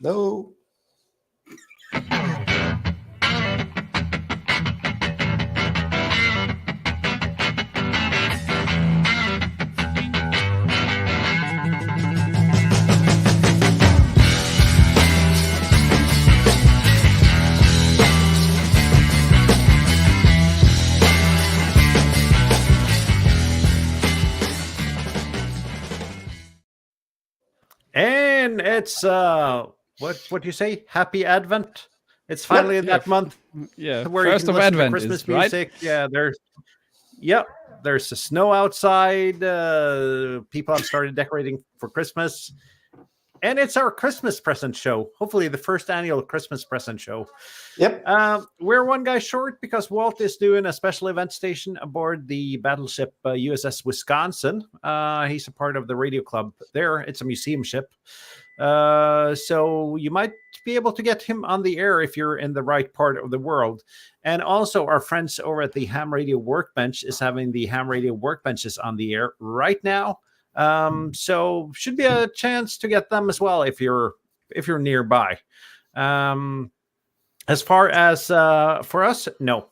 No. And it's what do you say? Happy Advent. It's finally that month where you First can of listen Advent to Christmas is music. Yeah, there's the snow outside. People have started decorating for Christmas. And it's our Christmas present show. Hopefully the first annual Christmas present show. Yep. We're one guy short because Walt is doing a special event station aboard the battleship USS Wisconsin. He's a part of the radio club there. It's a museum ship. So you might be able to get him on the air if you're in the right part of the world. And also our friends over at the Ham Radio Workbench is having the Ham Radio Workbenches on the air right now. So should be a chance to get them as well if you're nearby. As far as for us, no.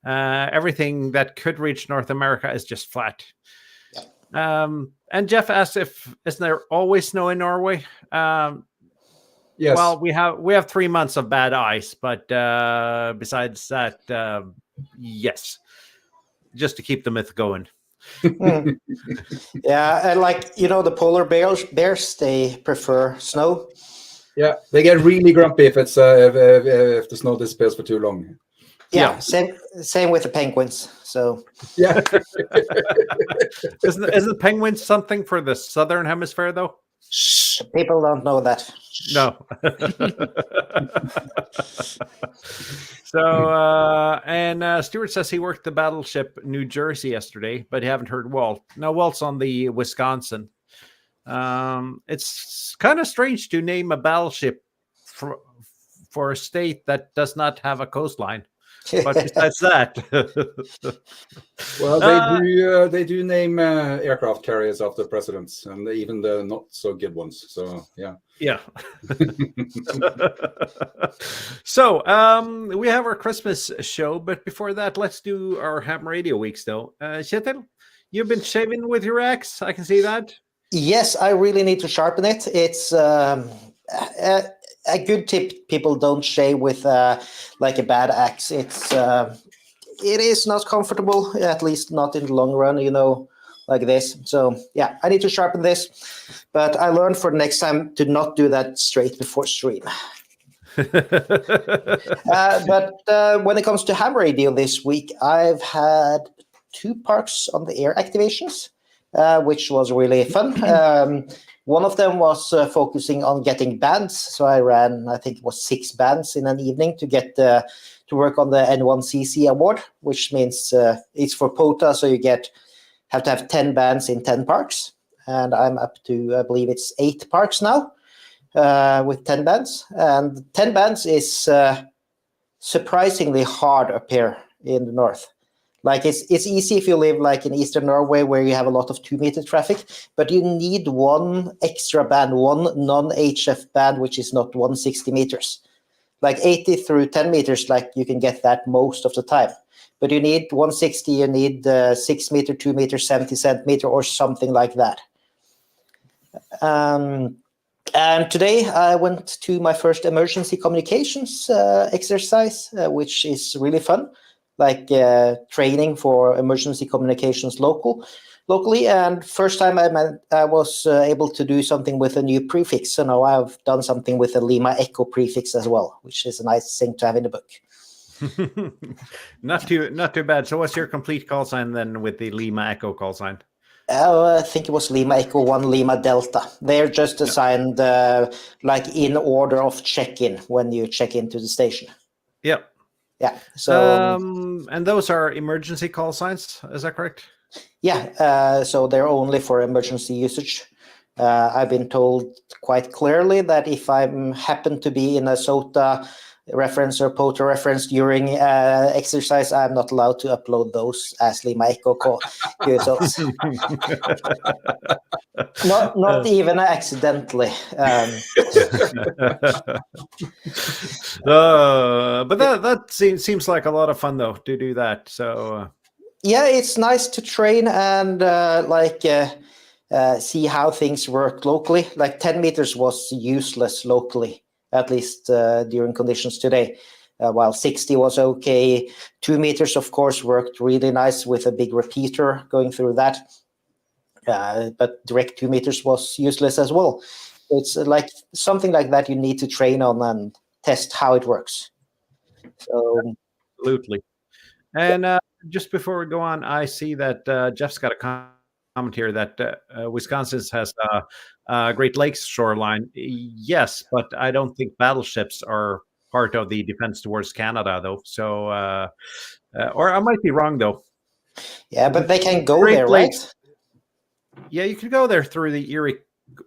Everything that could reach North America is just flat. And Jeff asked isn't there always snow in Norway? Yes. Well, we have 3 months of bad ice, but besides that, yes, just to keep the myth going. Yeah, and the polar bears, they prefer snow. Yeah, they get really grumpy if it's if the snow disappears for too long. Yeah. Same with the penguins. So yeah, isn't penguins something for the southern hemisphere though? People don't know that. No. So, and Stuart says he worked the battleship New Jersey yesterday, but he haven't heard Walt. Now, Walt's on the Wisconsin. It's kind of strange to name a battleship for a state that does not have a coastline. But besides that, well, they do name aircraft carriers after presidents, and even the not so good ones. So yeah. So we have our Christmas show, but before that, let's do our Ham Radio weeks, though. Kjetil, you've been shaving with your axe. I can see that. Yes, I really need to sharpen it. It's a good tip. People don't shave with like a bad axe. It is not comfortable, at least not in the long run, like this. So yeah, I need to sharpen this, but I learned for the next time to not do that straight before stream. But when it comes to ham radio this week, I've had 2 parks on the air activations, which was really fun. One of them was focusing on getting bands. So I ran, I think it was 6 bands in an evening to get to work on the N1CC award, which means it's for POTA. So you have to have 10 bands in 10 parks. And I'm up to, I believe it's 8 parks now with 10 bands. And 10 bands is surprisingly hard up here in the north. Like it's easy if you live like in Eastern Norway where you have a lot of 2-meter traffic, but you need one extra band, one non-HF band, which is not 160 meters. Like 80 through 10 meters, like you can get that most of the time. But you need 160, you need 6 meter, 2 meter, 70 centimeter, or something like that. And today I went to my first emergency communications exercise, which is really fun. Like training for emergency communications locally. And first time I was able to do something with a new prefix. So now I've done something with a Lima Echo prefix as well, which is a nice thing to have in the book. Not too bad. So what's your complete call sign then with the Lima Echo call sign? I think it was Lima Echo 1 Lima Delta. They're just assigned like in order of check-in when you check into the station. Yep. Yeah. So and those are emergency call signs, is that correct? Yeah. So they're only for emergency usage. I've been told quite clearly that if I happen to be in a SOTA reference or POTR reference during exercise, I'm not allowed to upload those as Lima Echo results. Not even accidentally. But that seems like a lot of fun though to do that. So yeah, it's nice to train and see how things work locally. Like 10 meters was useless locally, at least during conditions today. While 60 was okay. 2 meters, of course, worked really nice with a big repeater going through that. But direct 2 meters was useless as well. It's like something like that you need to train on and test how it works. So absolutely. And just before we go on, I see that Jeff's got a comment here that Wisconsin has Great Lakes shoreline. Yes, but I don't think battleships are part of the defense towards Canada, though. So, or I might be wrong, though. Yeah, but they can go Great there, Lakes, right? Yeah, you could go there through the Erie.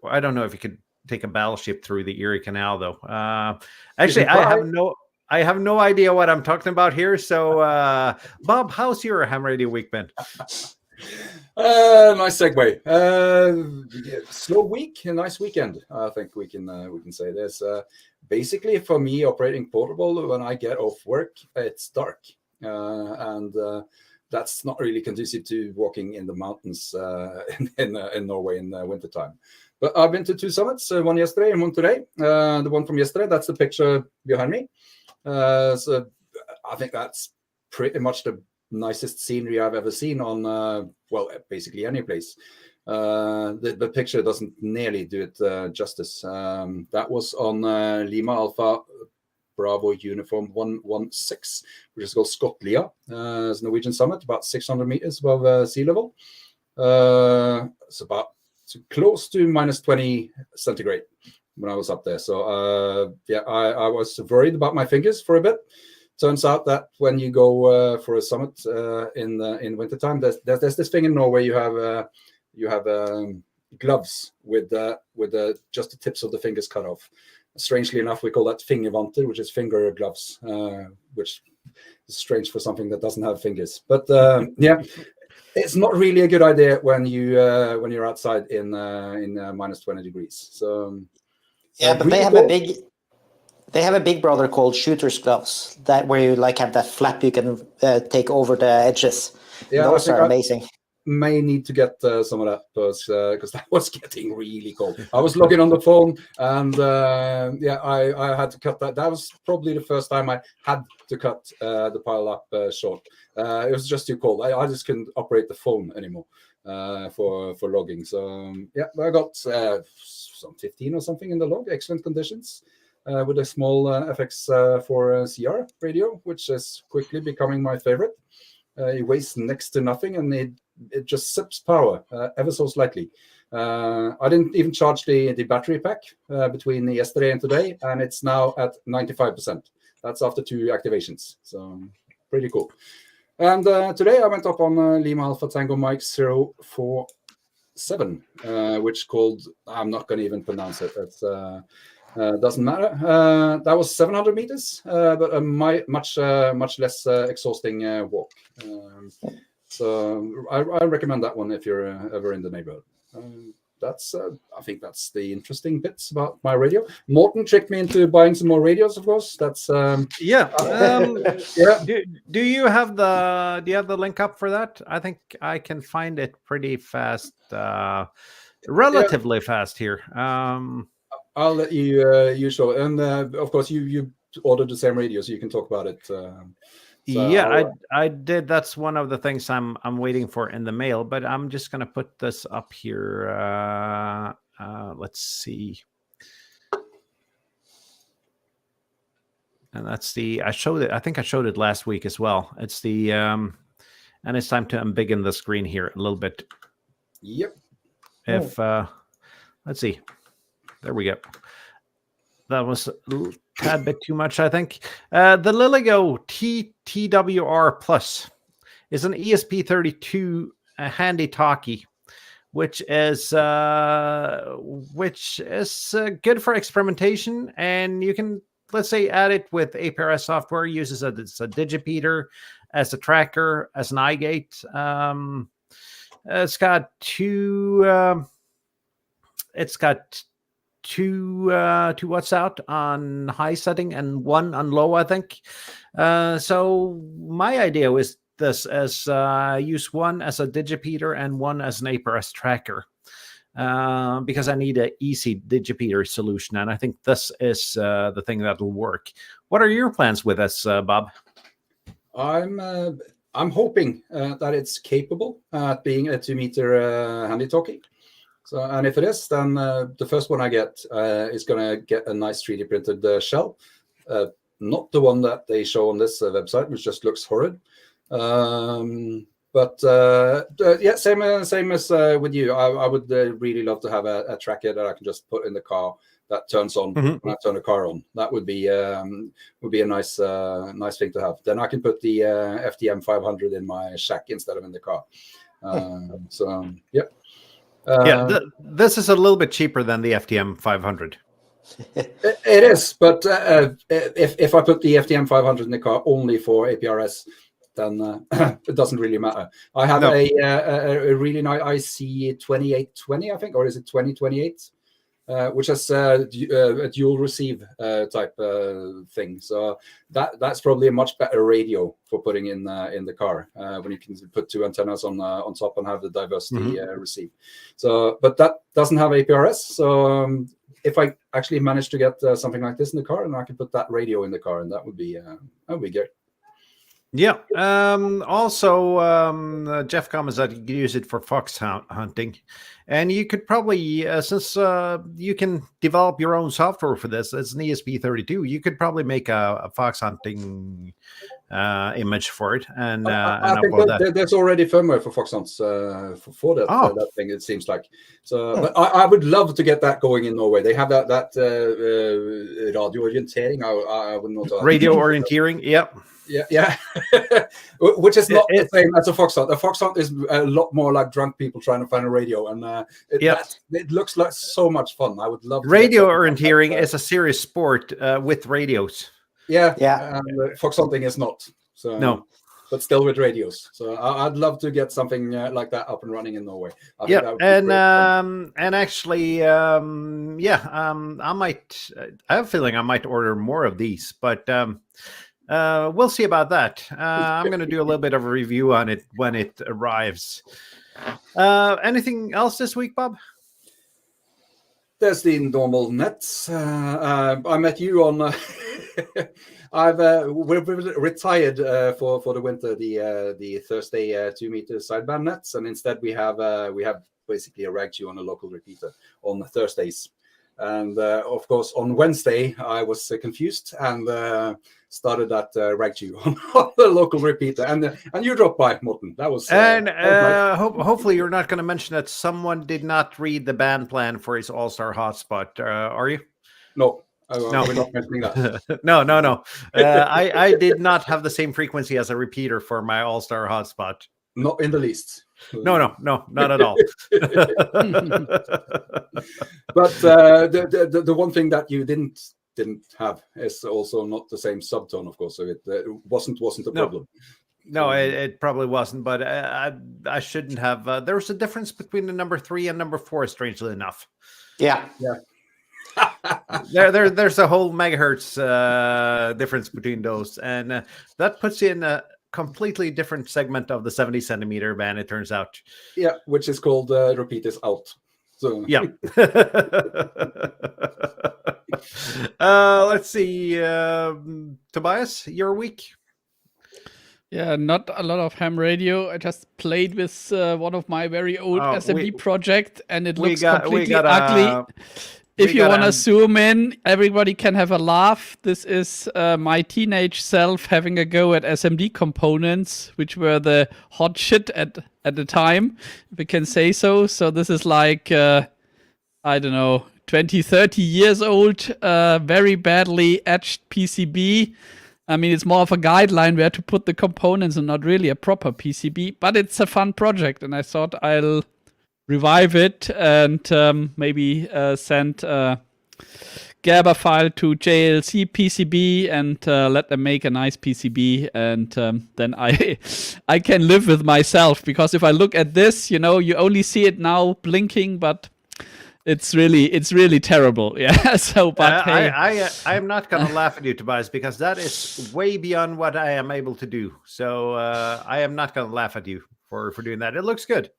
I don't know if you could take a battleship through the Erie Canal, though. Actually, I have no idea what I'm talking about here. So, Bob, how's your ham radio week been? Nice segue. Slow week, a nice weekend. I think we can say this. Basically, for me, operating portable, when I get off work, it's dark, and that's not really conducive to walking in the mountains in Norway in the wintertime. But I've been to 2 summits, one yesterday and one today. The one from yesterday, that's the picture behind me. So I think that's pretty much the nicest scenery I've ever seen on, well, basically any place. The picture doesn't nearly do it justice. That was on Lima Alpha Bravo Uniform 116, which is called Skotlia. It's a Norwegian summit, about 600 meters above sea level. It's about close to minus 20 centigrade when I was up there. So yeah, I was worried about my fingers for a bit. Turns out that when you go for a summit in wintertime, there's this thing in Norway. You have gloves with just the tips of the fingers cut off. Strangely enough, we call that fingervanter, which is finger gloves, which is strange for something that doesn't have fingers. But yeah, it's not really a good idea when you're outside in minus 20 degrees. So yeah, but really they have a big brother called shooter's gloves, that where you like have that flap you can take over the edges. Yeah, those are amazing. May need to get some of that because that was getting really cold. I was logging on the phone and yeah, I had to cut that. That was probably the first time I had to cut the pile up short. It was just too cold. I just couldn't operate the phone anymore for logging. So yeah, I got some 15 or something in the log. Excellent conditions with a small FX for CR radio, which is quickly becoming my favorite. It weighs next to nothing and it just sips power ever so slightly. I didn't even charge the battery pack between yesterday and today, and it's now at 95%. That's after 2 activations, so pretty cool. And today I went up on Lima Alpha Tango Mike 047, which called, I'm not going to even pronounce it. It's doesn't matter. That was 700 meters, but a much less exhausting walk. So I recommend that one if you're ever in the neighborhood. That's I think that's the interesting bits about my radio. Morten tricked me into buying some more radios, of course. That's yeah. Yeah. Do you have the link up for that? I think I can find it pretty fast, relatively fast here. I'll let you show it. And of course you ordered the same radio, so you can talk about it. So yeah, I did. That's one of the things I'm waiting for in the mail, but I'm just gonna put this up here. Let's see. And that's I showed it. I think I showed it last week as well. It's the and it's time to embiggen the screen here a little bit. Yep. If let's see. There we go. That was a tad bit too much, I think. The Liligo TWR Plus is an ESP32 handy talkie, which is good for experimentation, and you can let's say add it with APRS software, uses it as a digipeater, as a tracker, as an eye gate. It's got two. It's got two watts out on high setting and one on low, I think. So my idea was this as use one as a digipeater and one as an APRS tracker. Because I need an easy digipeater solution, and I think this is the thing that will work. What are your plans with this, Bob? I'm hoping that it's capable at being a 2-meter handy talkie. So, and if it is, then the first one I get is going to get a nice 3D printed shell, not the one that they show on this website, which just looks horrid. But yeah, same as with you. I would really love to have a tracker that I can just put in the car that turns on when I turn the car on. That would be a nice thing to have. Then I can put the FDM 500 in my shack instead of in the car. So yeah. This is a little bit cheaper than the FDM 500. It is, but if I put the FDM 500 in the car only for APRS, then it doesn't really matter. I have a really nice IC 2820, I think, or is it 2028, which has a dual receive type thing. So that's probably a much better radio for putting in the car when you can put two antennas on top and have the diversity receive. So, but that doesn't have APRS. So if I actually manage to get something like this in the car, and I can put that radio in the car, and that would be good. Yeah. Also, Jeff comments that you can use it for fox hunting, and you could probably, since you can develop your own software for this, it's an ESP32. You could probably make a fox hunting image for it, and I think upload that. There's already firmware for fox hunts for that thing. It seems like so. But I would love to get that going in Norway. They have that radio orientering. I would not radio orienteering. Yep. Yeah. Which is not the same as a fox hunt. A fox hunt is a lot more like drunk people trying to find a radio, and it looks like so much fun. I would love radio orienteering is a serious sport with radios. Yeah. Fox hunting is not. So no, but still with radios. So I'd love to get something like that up and running in Norway. And actually, I might. I have a feeling I might order more of these, but. We'll see about that. I'm going to do a little bit of a review on it when it arrives. Anything else this week, Bob? There's the normal nets. I met you on. We've retired for the winter the Thursday 2-meter sideband nets, and instead we have basically a rag chew on a local repeater on Thursdays. And of course, on Wednesday, I was confused and started that rag chew on the local repeater. And you dropped by, Morten. That was hopefully you're not going to mention that someone did not read the band plan for his All-Star hotspot, are you? No. No, we're not mentioning that. No. I did not have the same frequency as a repeater for my All-Star hotspot. Not in the least. No, not at all. But the one thing that you didn't have is also not the same subtone, of course. So it wasn't a problem. No, it probably wasn't. But I shouldn't have. There was a difference between the number 3 and number 4, strangely enough. Yeah. There's a whole megahertz difference between those, and that puts you in a completely different segment of the 70 centimeter band, it turns out. Yeah, which is called repeaters out. So yeah. Let's see, Tobias, your week. Yeah, not a lot of ham radio. I just played with one of my very old SMD project, and it looks completely ugly. If you want to zoom in, everybody can have a laugh. This is my teenage self having a go at SMD components, which were the hot shit at the time, if we can say so. So this is like, I don't know, 20, 30 years old, very badly etched PCB. I mean, it's more of a guideline where to put the components and not really a proper PCB, but it's a fun project, and I thought I'll revive it and maybe send GABA file to JLC PCB and let them make a nice PCB, and then I can live with myself, because if I look at this, you only see it now blinking, but it's really terrible. Yeah. So, but hey, I am not going to laugh at you, Tobias, because that is way beyond what I am able to do. So I am not going to laugh at you for doing that. It looks good.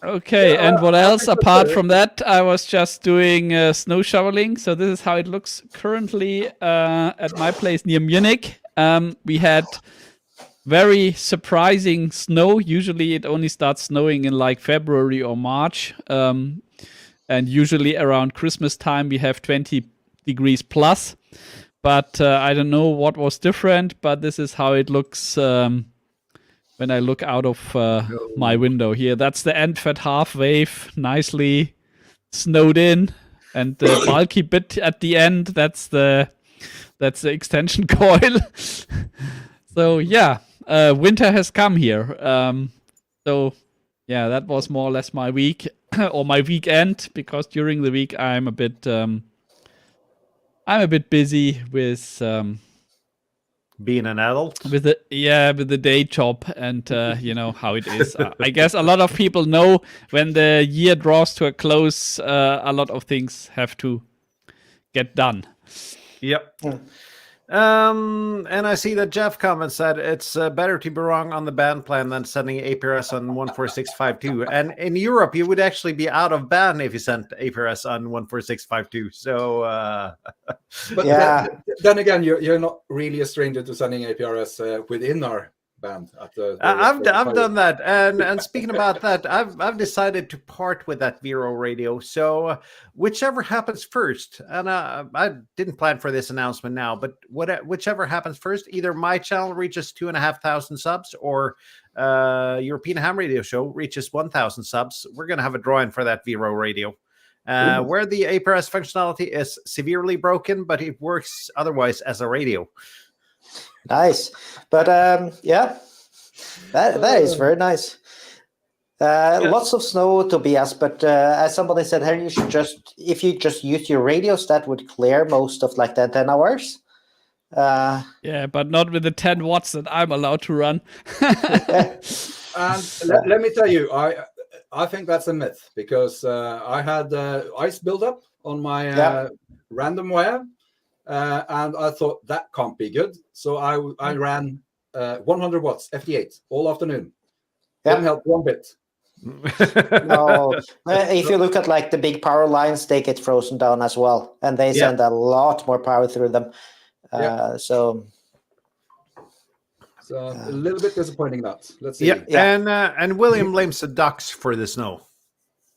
Okay, and what else apart from that? I was just doing snow shoveling. So this is how it looks currently at my place near Munich. We had very surprising snow. Usually it only starts snowing in like February or March. And usually around Christmas time we have 20 degrees plus. But I don't know what was different, but this is how it looks when I look out of my window here. That's the Endfed half wave, nicely snowed in, and the bulky bit at the end, that's the extension coil. So yeah, winter has come here. So yeah, that was more or less my week or my weekend, because during the week I'm a bit busy with being an adult, with the day job, and you know how it is. I guess a lot of people know when the year draws to a close, a lot of things have to get done. Yep. And I see that Jeff comments that it's better to be wrong on the band plan than sending APRS on 14652. And in Europe, you would actually be out of band if you sent APRS on 14652. So, but yeah. Then again, you're not really a stranger to sending APRS within our band. I've done that, and speaking about that, I've decided to part with that Vero radio. So whichever happens first, and I didn't plan for this announcement now, but whichever happens first, either my channel reaches 2,500 subs, or European Ham Radio Show reaches 1,000 subs. We're gonna have a drawing for that Vero radio. Where the APRS functionality is severely broken, but it works otherwise as a radio. Nice, but yeah, that is very nice. Lots of snow, Tobias, but as somebody said here, you should if you just use your radios, that would clear most of like the antenna wires. Yeah, but not with the 10 watts that I'm allowed to run. And let me tell you, I think that's a myth, because I had ice buildup on my random wire. And I thought that can't be good. So I ran 100 watts, FT8, all afternoon. Didn't help one bit. No, if you look at like the big power lines, they get frozen down as well. And they send a lot more power through them. So a little bit disappointing that. Let's see. Yeah. And William blames the ducks for the snow.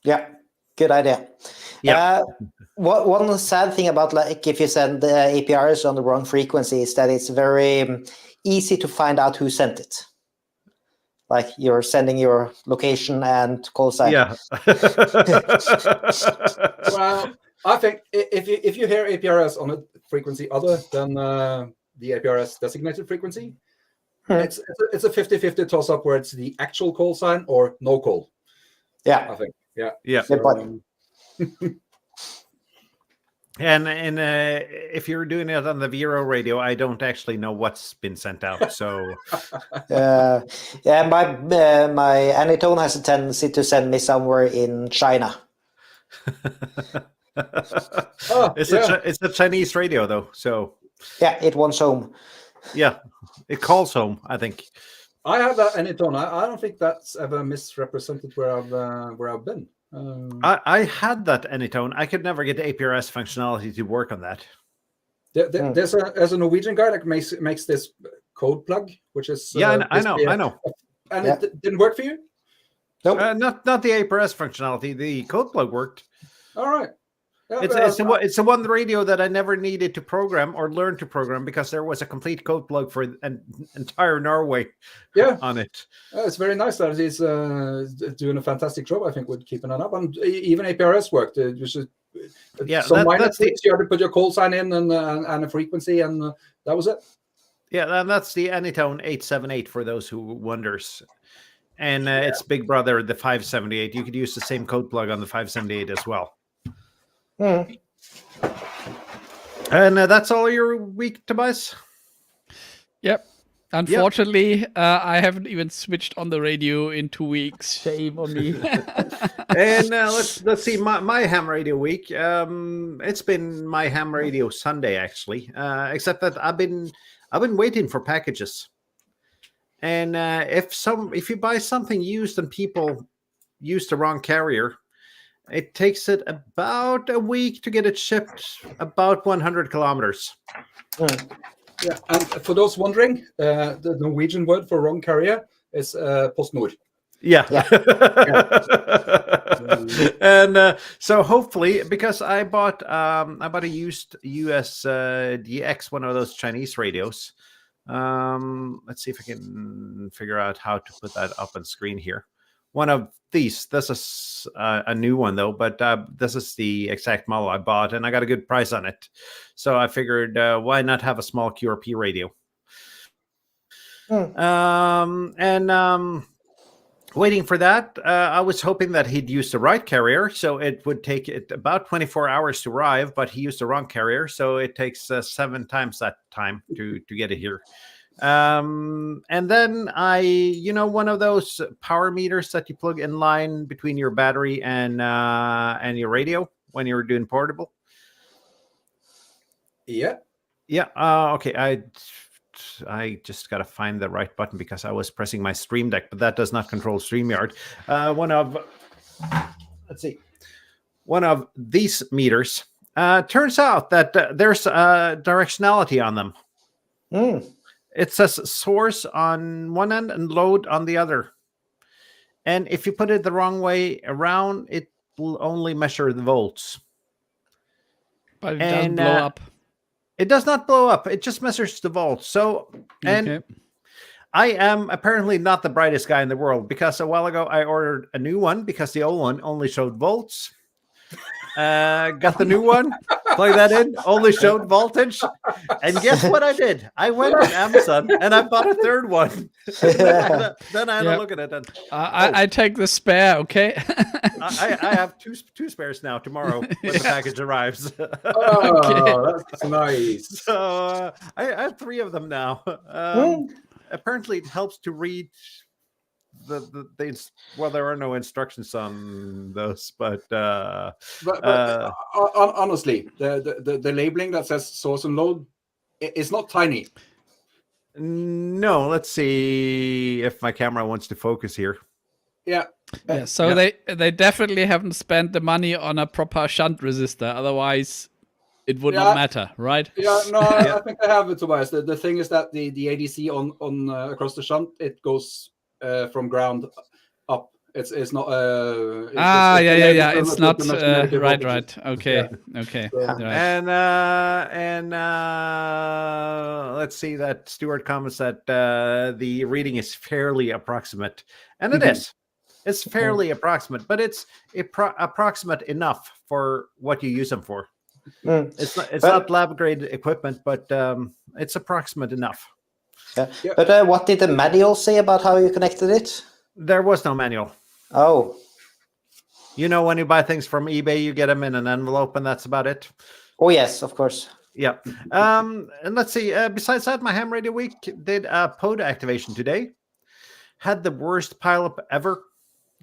Yeah, good idea. Yeah. One sad thing about like if you send the APRs on the wrong frequency is that it's very easy to find out who sent it. Like you're sending your location and call sign. Yeah. Well, I think if you hear APRS on a frequency other than the APRS designated frequency, it's a 50-50 toss up where it's the actual call sign or no call. Yeah, I think. Yeah. Good point. And if you're doing it on the Vero radio, I don't actually know what's been sent out. So, my Anytone has a tendency to send me somewhere in China. It's a Chinese radio though. So yeah, it wants home. Yeah, it calls home, I think. I have that Anytone. I don't think that's ever misrepresented where I've been. I had that Anytone. I could never get the APRS functionality to work on that. There's a Norwegian guy that makes this code plug, which is I know. And it didn't work for you? Nope. Not the APRS functionality. The code plug worked. All right. Yeah, it's the one radio that I never needed to program or learn to program, because there was a complete code plug for an entire Norway on it. It's very nice that he's doing a fantastic job, I think, with keeping that up. And even APRS worked. Some minor things. You had to put your call sign in and a frequency, and that was it. Yeah, and that's the Anytone 878 for those who wonders. And it's Big Brother, the 578. You could use the same code plug on the 578 as well. And that's all your week, Tobias? Yep. Unfortunately, I haven't even switched on the radio in 2 weeks. Shame on me. And let's see my ham radio week. It's been my ham radio Sunday actually, except that I've been waiting for packages. And if you buy something used and people use the wrong carrier, it takes it about a week to get it shipped about 100 kilometers. Yeah, and for those wondering, the Norwegian word for wrong carrier is PostNord. Yeah. And so hopefully, because I bought a used US DX, one of those Chinese radios. Let's see if I can figure out how to put that up on screen here. One of these. This is a new one though, but this is the exact model I bought, and I got a good price on it. So I figured, why not have a small QRP radio? Waiting for that, I was hoping that he'd use the right carrier, so it would take it about 24 hours to arrive, but he used the wrong carrier, so it takes 7 times that time to get it here. And then one of those power meters that you plug in line between your battery and your radio when you're doing portable. Yeah. Okay. I just got to find the right button because I was pressing my Stream Deck, but that does not control StreamYard. One of these meters. Turns out that there's directionality on them. It says source on one end and load on the other. And if you put it the wrong way around, it will only measure the volts. But it doesn't blow up. It does not blow up. It just measures the volts. So, and I am apparently not the brightest guy in the world, because a while ago I ordered a new one because the old one only showed volts. Got the new one, plug that in, only showed voltage. And guess what I did? I went on Amazon and I bought a third one. Then I had to look at it. And, I take the spare, okay? I have two spares now tomorrow when the package arrives. That's nice. So I have 3 of them now. Apparently it helps to read well, there are no instructions on those, but honestly, the labeling that says source and load is not tiny. No, let's see if my camera wants to focus here. So they definitely haven't spent the money on a proper shunt resistor, otherwise it would not matter, right? I think they have it, Tobias. The thing is that the ADC on across the shunt, it goes from ground up. It's not it's not right. Okay. Right. And let's see that Stuart comments that the reading is fairly approximate, and it is. It's fairly approximate, but it's approximate enough for what you use them for. It's not lab grade equipment, but it's approximate enough. But what did the manual say about how you connected it? There was no manual. Oh. When you buy things from eBay, you get them in an envelope, and that's about it. Oh, yes, of course. Yeah. And let's see. Besides that, my ham radio week did a pod activation today. Had the worst pileup ever.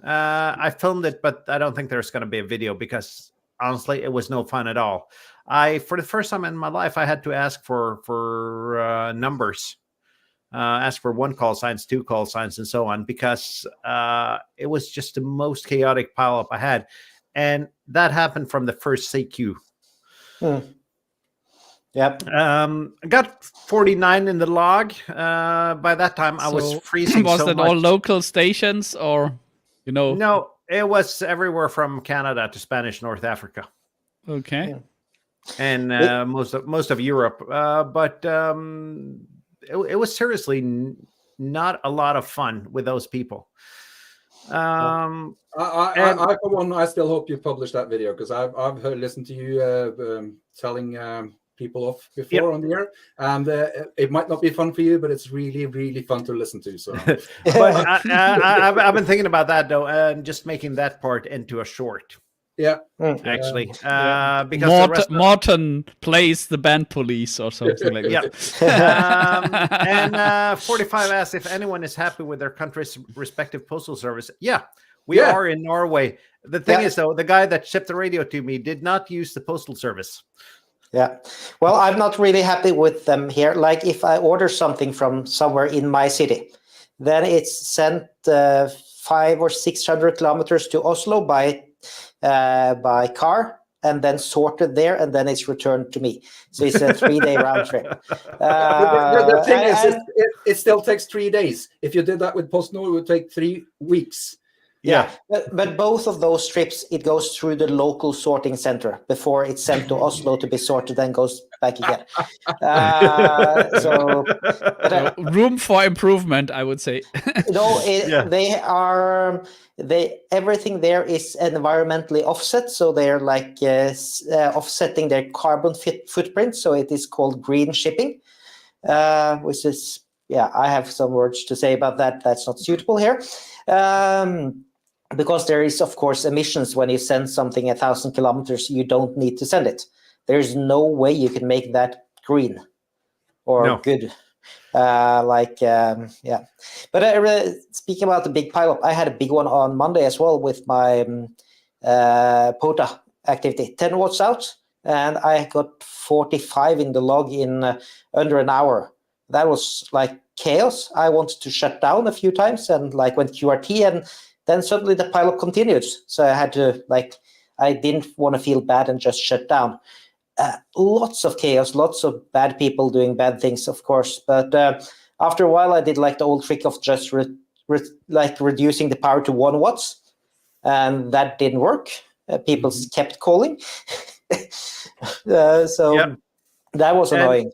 I filmed it, but I don't think there's going to be a video because, honestly, it was no fun at all. For the first time in my life, I had to ask for numbers. Ask for 1 call signs, 2 call signs, and so on, because it was just the most chaotic pileup I had. And that happened from the first CQ. Yep. I got 49 in the log. By that time, I was freezing was so that much. All local stations, or, No, it was everywhere from Canada to Spanish North Africa. Okay. Yeah. And most of Europe. But it was seriously not a lot of fun with those people. I for one, I still hope you publish that video, because I've listened to you telling people off before on the air, and it might not be fun for you, but it's really, really fun to listen to. So, but I've been thinking about that though, and just making that part into a short. Yeah, actually, because Morton plays the band police or something like that. And 45 asks if anyone is happy with their country's respective postal service. Yeah, we are in Norway. The thing is, though, the guy that shipped the radio to me did not use the postal service. Yeah, well, I'm not really happy with them here. Like, if I order something from somewhere in my city, then it's sent 500 or 600 kilometers to Oslo by car, and then sorted there, and then it's returned to me. So it's a 3-day round trip. The thing is, it still takes 3 days. If you did that with PostNord, it would take 3 weeks. Yeah, but both of those trips, it goes through the local sorting center before it's sent to Oslo to be sorted, then goes back again. Room for improvement, I would say. No, everything there is environmentally offset, so they're like offsetting their carbon footprint. So it is called green shipping, which is, I have some words to say about that. That's not suitable here. Because there is, of course, emissions when you send something 1,000 kilometers, you don't need to send it. There's no way you can make that green or good. But speaking about the big pileup, I had a big one on Monday as well with my POTA activity. 10 watts out, and I got 45 in the log in under an hour. That was like chaos. I wanted to shut down a few times and like went QRT, and then suddenly the pileup continued. So I had to I didn't want to feel bad and just shut down. Lots of chaos, lots of bad people doing bad things, of course. But after a while, I did like the old trick of just reducing the power to 1 watts, and that didn't work. People kept calling. That was annoying.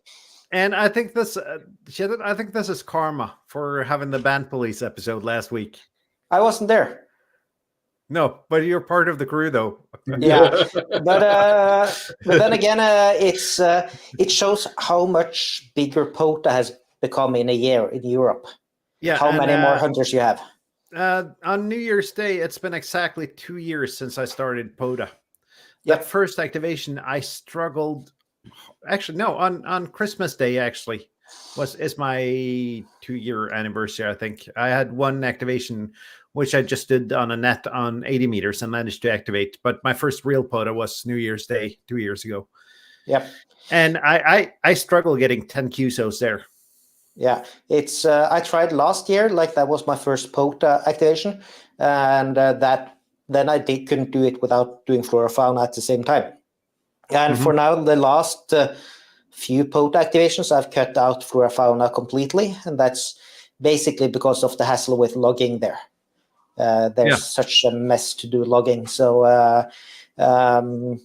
And I think this is karma for having the band police episode last week. I wasn't there. No, but you're part of the crew, though. Yeah, but then again, it shows how much bigger POTA has become in a year in Europe. Yeah, how many more hunters you have? On New Year's Day, it's been exactly 2 years since I started POTA. That first activation, I struggled. Actually, no, on Christmas Day, actually, is my 2-year anniversary, I think. I had one activation, which I just did on a net on 80 meters and managed to activate. But my first real POTA was New Year's Day 2 years ago. Yep. And I struggle getting 10 QSOs there. Yeah, it's I tried last year, like that was my first POTA activation, and then I couldn't do it without doing fluorofauna at the same time. And for now, the last few POTA activations, I've cut out fluorofauna completely, and that's basically because of the hassle with logging there. There's such a mess to do logging. So it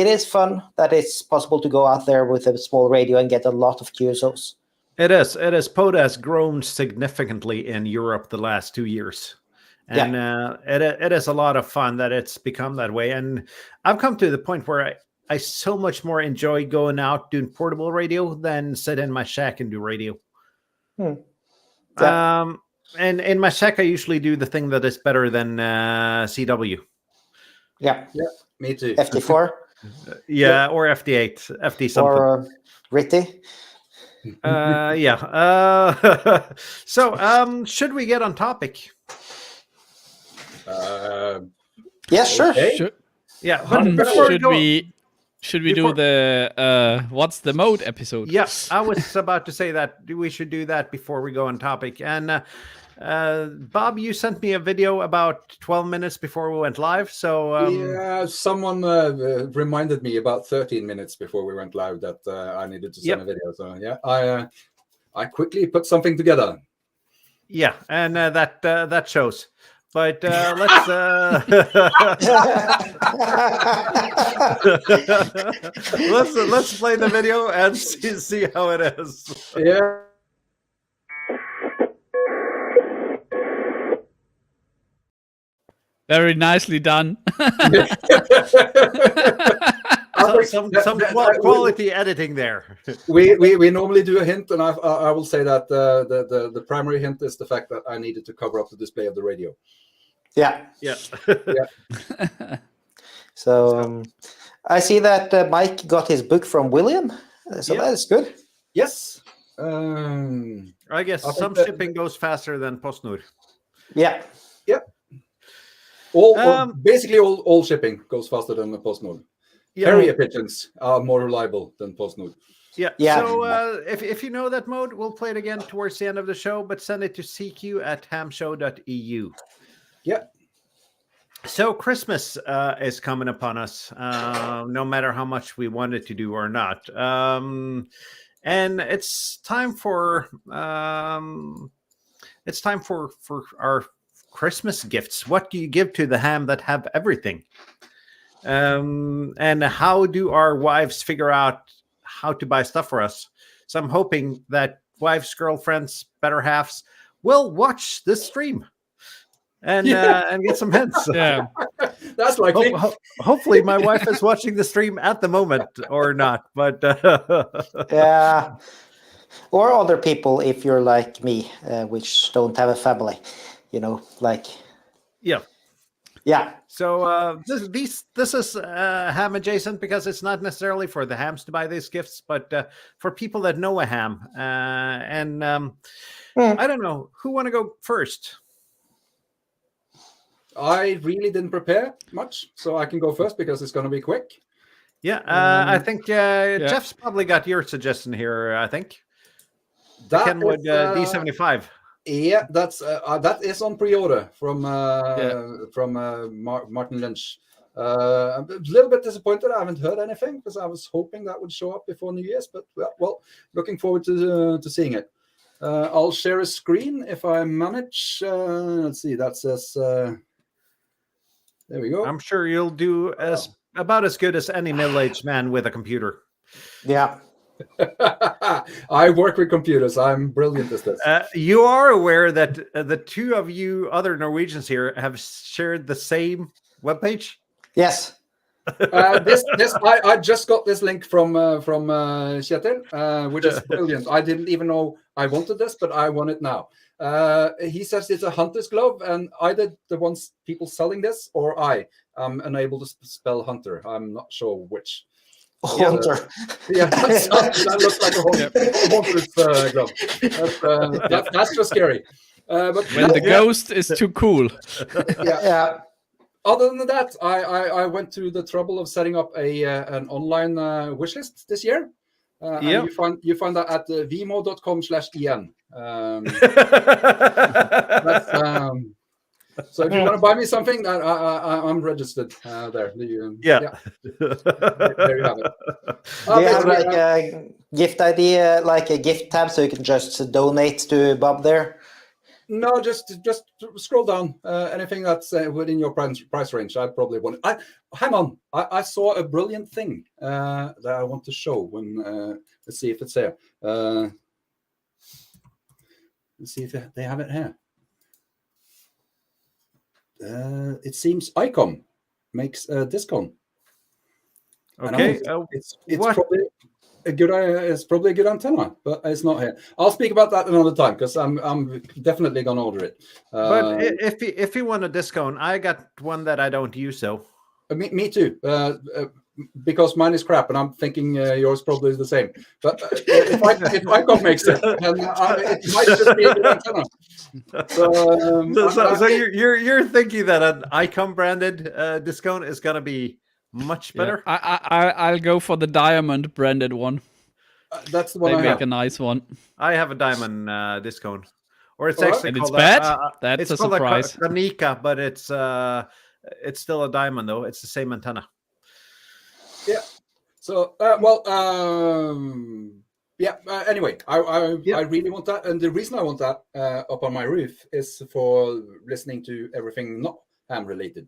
is fun that it's possible to go out there with a small radio and get a lot of QSOs. It is. POTA has grown significantly in Europe the last 2 years. And it is a lot of fun that it's become that way. And I've come to the point where I so much more enjoy going out doing portable radio than sit in my shack and do radio. Yeah. And in my shack, I usually do the thing that is better than CW. Yeah, me too. FD4. Or FD8, FD something. Or RITI. So, should we get on topic? Yeah, sure. Okay. Yeah, but should we do the what's the mode episode? Yeah, I was about to say that we should do that before we go on topic. And Bob, you sent me a video about 12 minutes before we went live. So someone reminded me about 13 minutes before we went live that I needed to send a video. So I quickly put something together. Yeah, and that shows. But let's let's play the video and see how it is. Yeah. Very nicely done. some quality editing there. We normally do a hint, and I will say that the primary hint is the fact that I needed to cover up the display of the radio. Yeah. So I see that Mike got his book from William, so that is good. Yes. I guess some shipping goes faster than PostNord. Yeah. Yep. Basically, all shipping goes faster than the PostNord. Carrier pigeons are more reliable than PostNord. Yeah. So if you know that mode, we'll play it again towards the end of the show, but send it to cq@hamshow.eu. Yeah. So Christmas is coming upon us, no matter how much we wanted to do or not. And it's time for our Christmas gifts. What do you give to the ham that have everything? And how do our wives figure out how to buy stuff for us? So I'm hoping that wives, girlfriends, better halves will watch this stream and get some hints. Yeah, that's likely. Hopefully, my wife is watching the stream at the moment or not, but yeah, or other people if you're like me, which don't have a family, yeah. So this is ham adjacent because it's not necessarily for the hams to buy these gifts, but for people that know a ham. I don't know who want to go first. I really didn't prepare much, so I can go first because it's going to be quick. Yeah, I think Jeff's probably got your suggestion here. I think that Kenwood D75. Yeah, that is on pre-order from Martin Lynch. I'm a little bit disappointed. I haven't heard anything because I was hoping that would show up before New Year's. But well, looking forward to seeing it. I'll share a screen if I manage. Let's see. That says. There we go. I'm sure you'll do about as good as any middle-aged man with a computer. Yeah. I work with computers. I'm brilliant at this. You are aware that the two of you other Norwegians here have shared the same webpage? Yes. I just got this link from Kjetil, which is brilliant. I didn't even know I wanted this, but I want it now. He says it's a hunter's glove, and either the ones people selling this or I am unable to spell hunter. I'm not sure which. Hunter. That looks like a hunter's glove. That's just scary. But when the ghost is too cool. Yeah. Other than that, I went to the trouble of setting up an online wish list this year. And you find that at vimo.com/en. So if you want to buy me something, I'm registered there. There you have it. Do you have like a gift idea, like a gift tab, so you can just donate to Bob there? No, just scroll down. Anything that's within your price range, I'd probably want it. Hang on, I saw a brilliant thing that I want to show. Let's see if it's here. Let's see if they have it here. It seems Icom makes a discount. Okay, it's probably a good. It's probably a good antenna, but it's not here. I'll speak about that another time because I'm definitely gonna order it. But if you want a discount, I got one that I don't use. So me too. Because mine is crap, and I'm thinking yours probably is the same. But if Icom makes it, then it might just be a good antenna. So you're thinking that an Icom branded discount is gonna be much better? Yeah. I'll go for the diamond branded one. That's the one they make a nice one. I have a diamond discount, or it's actually and called it's bad. That's it's a called surprise. A Kanika, but it's still a diamond though. It's the same antenna. Yeah. So anyway, I really want that, and the reason I want that up on my roof is for listening to everything not ham related.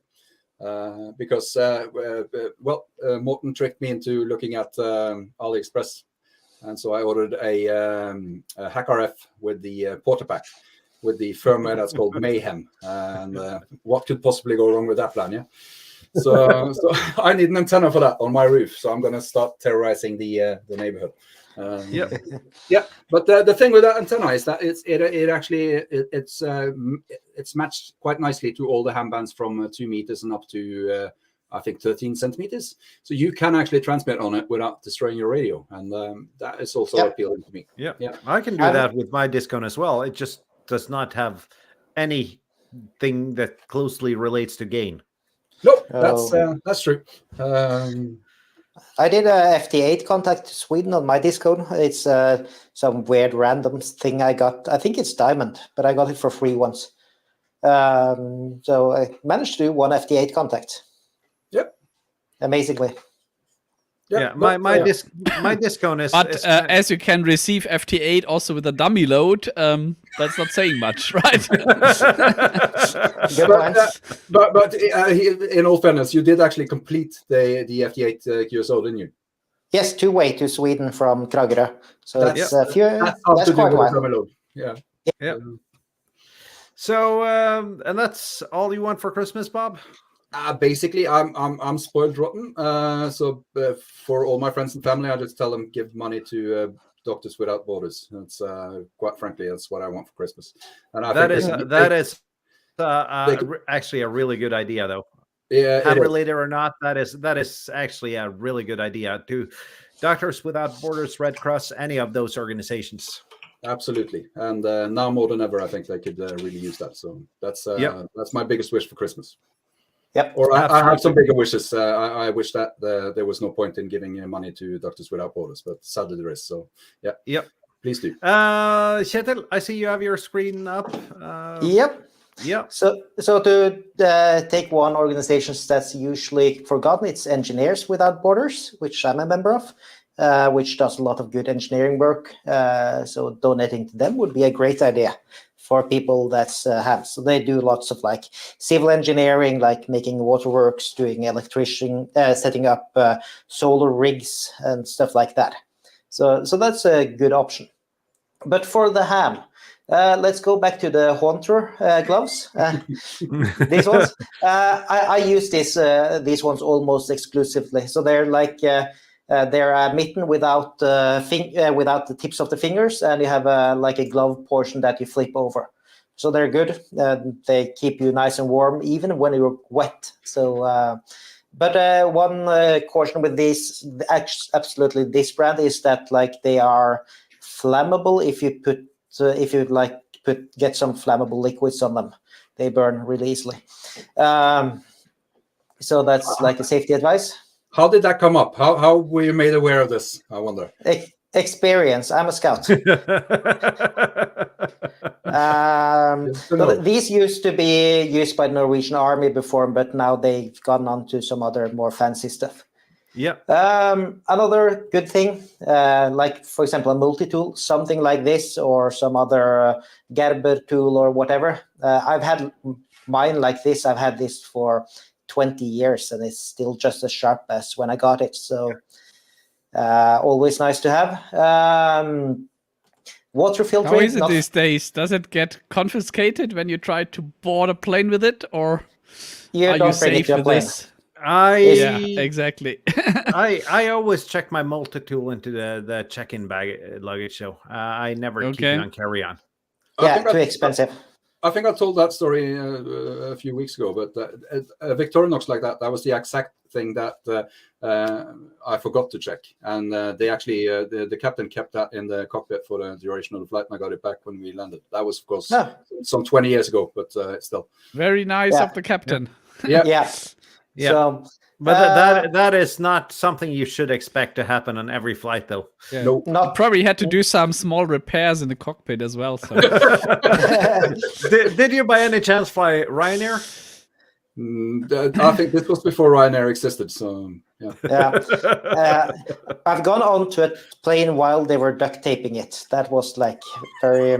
Because Morten tricked me into looking at AliExpress, and so I ordered a Hack RF with the Porter Pack with the firmware that's called Mayhem. And what could possibly go wrong with that plan? Yeah. So I need an antenna for that on my roof. So I'm going to start terrorizing the neighborhood. Yeah. But the thing with that antenna is that it's matched quite nicely to all the ham bands from 2 meters and up to I think 13 centimeters. So you can actually transmit on it without destroying your radio. And that is also appealing to me. Yeah. Yeah. I can do that with my Discone as well. It just does not have anything that closely relates to gain. Nope, that's true. I did a FT8 contact to Sweden on my Discone. It's some weird random thing I got. I think it's diamond, but I got it for free once. So I managed to do one FT8 contact. Yep. Amazingly. Yeah, my Discone is. But as you can receive FT8 also with a dummy load, that's not saying much, right? Good point. But in all fairness, you did actually complete the FT8 QSO, didn't you? Yes, 2-way to Sweden from Kragerø. So That's that's quite a while. load. Yeah. Yeah. So, and that's all you want for Christmas, Bob? Basically, I'm spoiled rotten. So for all my friends and family, I just tell them give money to Doctors Without Borders. That's quite frankly, that's what I want for Christmas. And that is actually a really good idea, though. Yeah, related or not, that is actually a really good idea. To Doctors Without Borders, Red Cross, any of those organizations. Absolutely, and now more than ever, I think they could really use that. So that's my biggest wish for Christmas. Yep. Or I have some bigger wishes. I wish that there was no point in giving money to Doctors Without Borders, but sadly there is. So yeah. Yep. Please do. Kjetil, I see you have your screen up. Yep. Yeah. So to take one organization that's usually forgotten, it's Engineers Without Borders, which I'm a member of, which does a lot of good engineering work. So donating to them would be a great idea for people that's have. So they do lots of like civil engineering, like making waterworks, doing electrician, setting up solar rigs and stuff like that. So that's a good option. But for the ham, let's go back to the Haunter gloves. These ones, I use these ones almost exclusively. So they're like they're a mitten without without the tips of the fingers, and you have like a glove portion that you flip over. So they're good. They keep you nice and warm even when you're wet. So. But one caution with these, absolutely this brand, is that like they are flammable if you put get some flammable liquids on them. They burn really easily. So that's like a safety advice. How did that come up? How were you made aware of this? I wonder. Experience. I'm a scout. So these used to be used by the Norwegian Army before, but now they've gone on to some other more fancy stuff. Yeah. Another good thing, like for example, a multi-tool, something like this, or some other Gerber tool or whatever. I've had mine like this. I've had this for 20 years, and it's still just as sharp as when I got it. So always nice to have. Water filtering. How is it these days? Does it get confiscated when you try to board a plane with it, or are you safe with this? Yeah, exactly. I always check my multi-tool into the check-in bag luggage, so I never keep it on carry-on. Yeah, too expensive. I think I told that story a few weeks ago, but a Victorinox like that was the exact thing that I forgot to check. And they actually, the captain kept that in the cockpit for the duration of the flight, and I got it back when we landed. That was, of course, some 20 years ago, but still. Very nice of the captain. Yeah. So, but that is not something you should expect to happen on every flight, though. Yeah. Nope. Probably had to do some small repairs in the cockpit as well. So. Did you by any chance fly Ryanair? I think this was before Ryanair existed, so yeah. I've gone on to a plane while they were duct taping it. That was like very.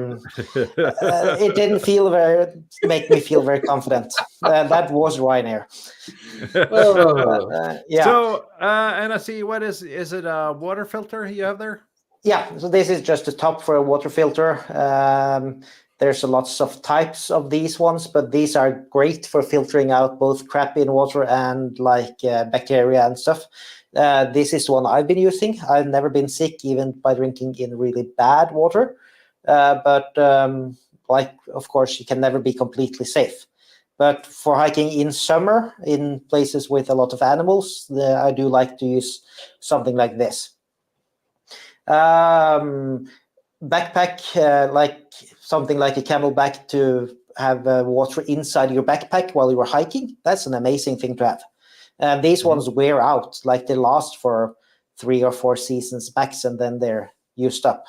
It didn't make me feel very confident. That was Ryanair. Yeah. So, and I see. What is it? A water filter you have there? Yeah. So this is just the top for a water filter. There's lots of types of these ones, but these are great for filtering out both crap in water and like bacteria and stuff. This is one I've been using. I've never been sick even by drinking in really bad water. But like, of course, you can never be completely safe. But for hiking in summer, in places with a lot of animals, I do like to use something like this. Backpack, like something like a camelback to have water inside your backpack while you are hiking. That's an amazing thing to have. And these ones wear out, like they last for 3 or 4 seasons max, and then they're used up.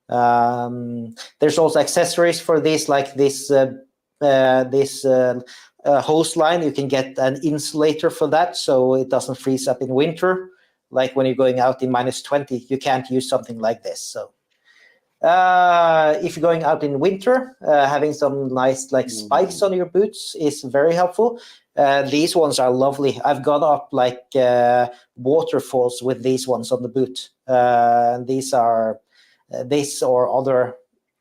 There's also accessories for this, like this hose line. You can get an insulator for that, so it doesn't freeze up in winter. Like when you're going out in -20, you can't use something like this. So if you're going out in winter, having some nice like spikes on your boots is very helpful. These ones are lovely. I've gone up like waterfalls with these ones on the boot. These are this or other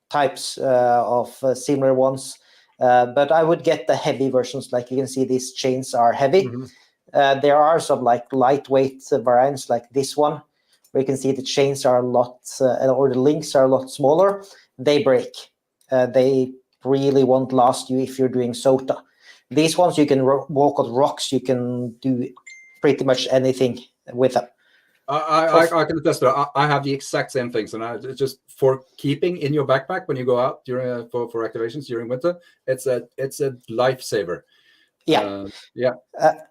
types of similar ones. But I would get the heavy versions. Like you can see, these chains are heavy. There are some like lightweight variants like this one, where you can see the chains are a lot, or the links are a lot smaller. They break. They really won't last you if you're doing SOTA. These ones, you can walk on rocks. You can do pretty much anything with them. I can attest to that. I have the exact same things, and it's just for keeping in your backpack when you go out during for activations during winter. It's a lifesaver. Yeah.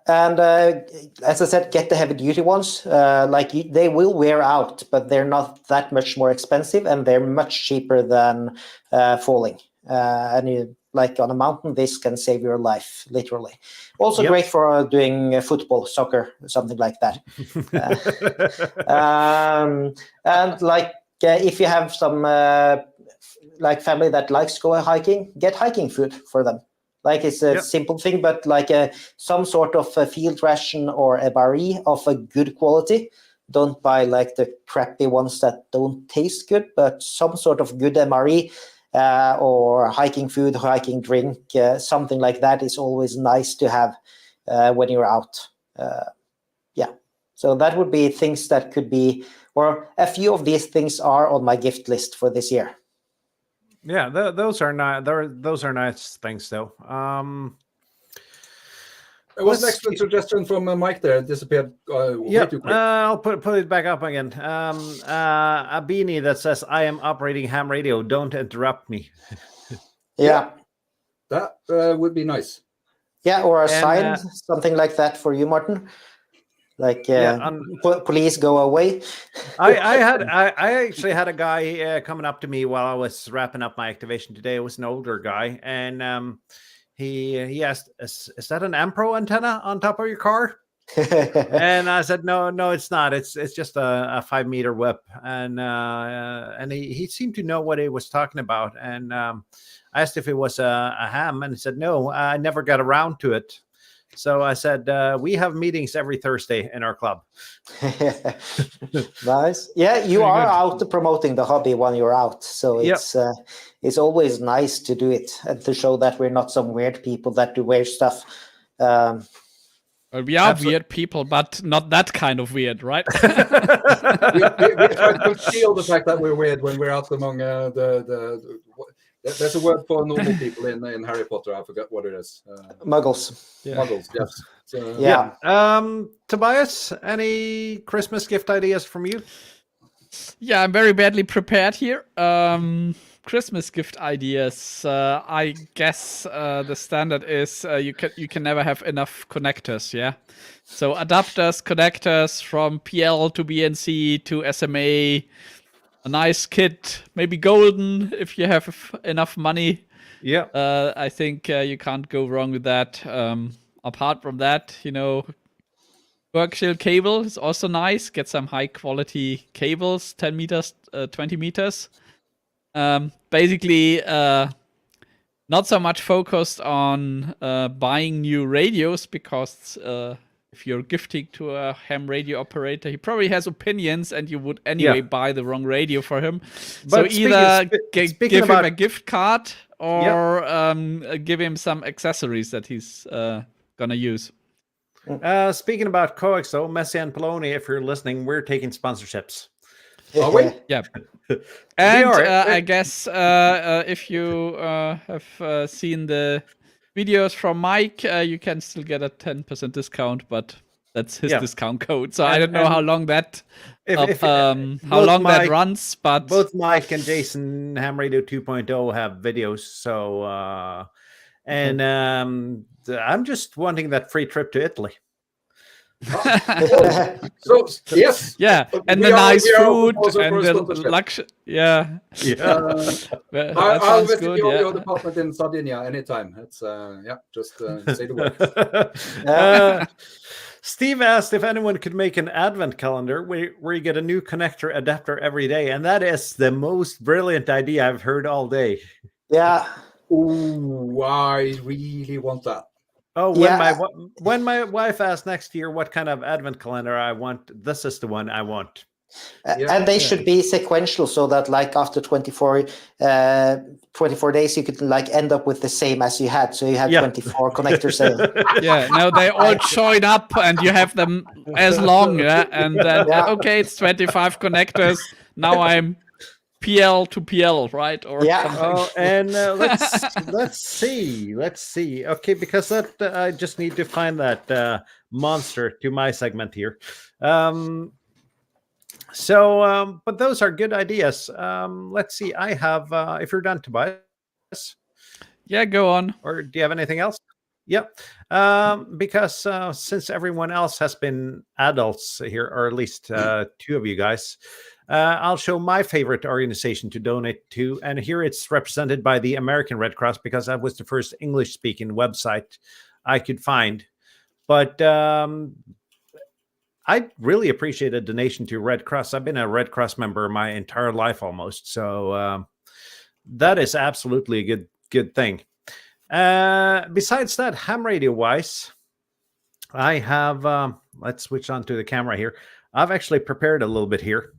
And as I said, get the heavy duty ones. They will wear out, but they're not that much more expensive, and they're much cheaper than falling. And like on a mountain, this can save your life, literally. Also great for doing football, soccer, something like that. And like if you have some like family that likes to go hiking, get hiking food for them. Like it's a simple thing, but like some sort of a field ration or a MRE of a good quality. Don't buy like the crappy ones that don't taste good, but some sort of good MRE or hiking food, hiking drink, something like that is always nice to have when you're out. So that would be things that could be, or a few of these things are on my gift list for this year. Yeah, those are not. Those are nice things, though. It was an excellent suggestion from Mike there. It disappeared way too quick. I'll put it back up again. A beanie that says, "I am operating ham radio. Don't interrupt me." Yeah. That would be nice. Yeah, or a sign, something like that for you, Martin. Like, please go away. I actually had a guy coming up to me while I was wrapping up my activation today. It was an older guy, and he asked, "Is that an Ampro antenna on top of your car?" And I said, "No, it's not. It's just a 5-meter whip." And he seemed to know what he was talking about. And I asked if it was a ham, and he said, "No, I never got around to it." So I said, we have meetings every Thursday in our club. Nice. Yeah, you are out promoting the hobby when you're out. So it's always nice to do it and to show that we're not some weird people that do weird stuff. Well, we are weird people, but not that kind of weird, right? we try to conceal the fact that we're weird when we're out among there's a word for normal people in Harry Potter. I forgot what it is. Muggles. Muggles, yes. So, Tobias, any Christmas gift ideas from you? Yeah, I'm very badly prepared here. Christmas gift ideas. I guess the standard is you can never have enough connectors. Yeah, so adapters, connectors from PL to BNC to SMA. A nice kit, maybe golden if you have enough money. Yeah. I think you can't go wrong with that. Apart from that, coaxial cable is also nice. Get some high quality cables, 10 meters, 20 meters. Basically, not so much focused on buying new radios because if you're gifting to a ham radio operator, he probably has opinions and you would anyway buy the wrong radio for him. But so either give him a gift card or give him some accessories that he's gonna use. Speaking about coax, though, Messi and Poloni, if you're listening, we're taking sponsorships. Are we? Yeah. And I guess if you have seen the videos from Mike, you can still get a 10% discount, but that's his discount code. So I don't know how long that that runs, but both Mike and Jason Ham Radio 2.0 have videos. So I'm just wanting that free trip to Italy. So yes, and the nice food and the luxury. I'll visit your department in Sardinia anytime. It's just say the word. Steve asked if anyone could make an advent calendar where you get a new connector adapter every day, and that is the most brilliant idea I've heard all day. Yeah. Ooh, I really want that. Oh, when my wife asks next year what kind of advent calendar I want, this is the one I want. And they should be sequential, so that like after 24 days you could like end up with the same as you had. So you had 24 connectors. Now they all join up and you have them as long, and then okay, it's 25 connectors. Now I'm PL to PL, right? Or and let's see. Okay, because that I just need to find that monster to my segment here. But those are good ideas. Let's see. I have. If you're done, Tobias. Yeah, go on. Or do you have anything else? Yep. Because since everyone else has been adults here, or at least two of you guys. I'll show my favorite organization to donate to. And here it's represented by the American Red Cross, because that was the first English-speaking website I could find. But I really appreciate a donation to Red Cross. I've been a Red Cross member my entire life almost. So that is absolutely a good thing. Besides that, ham radio-wise, I have, let's switch on to the camera here. I've actually prepared a little bit here.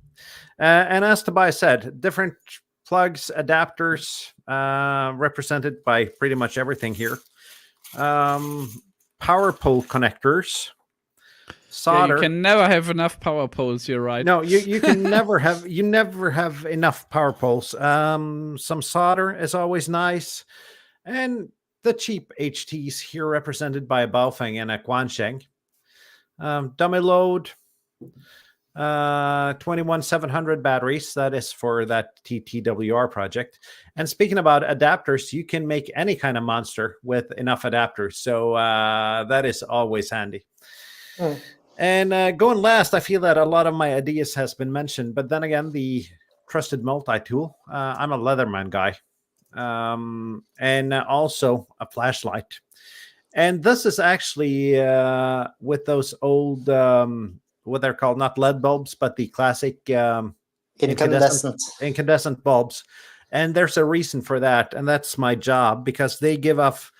And as Tobias said, different plugs, adapters, represented by pretty much everything here. Power pole connectors, solder. You can never have enough power poles. You're right. No, you can never have enough power poles. Some solder is always nice, and the cheap HTs here represented by a Baofeng and a Guansheng. Dummy load. 21700 batteries. That is for that TTWR project. And speaking about adapters, you can make any kind of monster with enough adapters. So that is always handy. And going last, I feel that a lot of my ideas has been mentioned, but then again, the trusted multi-tool. I'm a Leatherman guy. And also a flashlight. And this is actually with those old what they're called, not LED bulbs, but the classic incandescent bulbs. And there's a reason for that. And that's my job, because they give off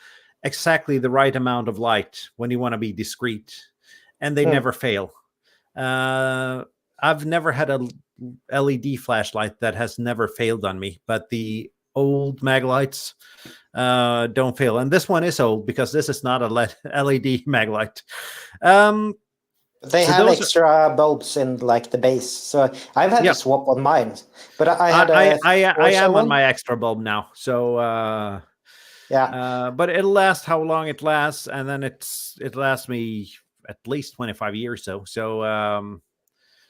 exactly the right amount of light when you want to be discreet. And they never fail. I've never had a LED flashlight that has never failed on me, but the old mag lights don't fail. And this one is old, because this is not a LED mag light. They have extra bulbs in like the base, so I've had to swap on mine. But I am on my extra bulb now, so but it'll last how long it lasts, and then it lasts me at least 25 years. So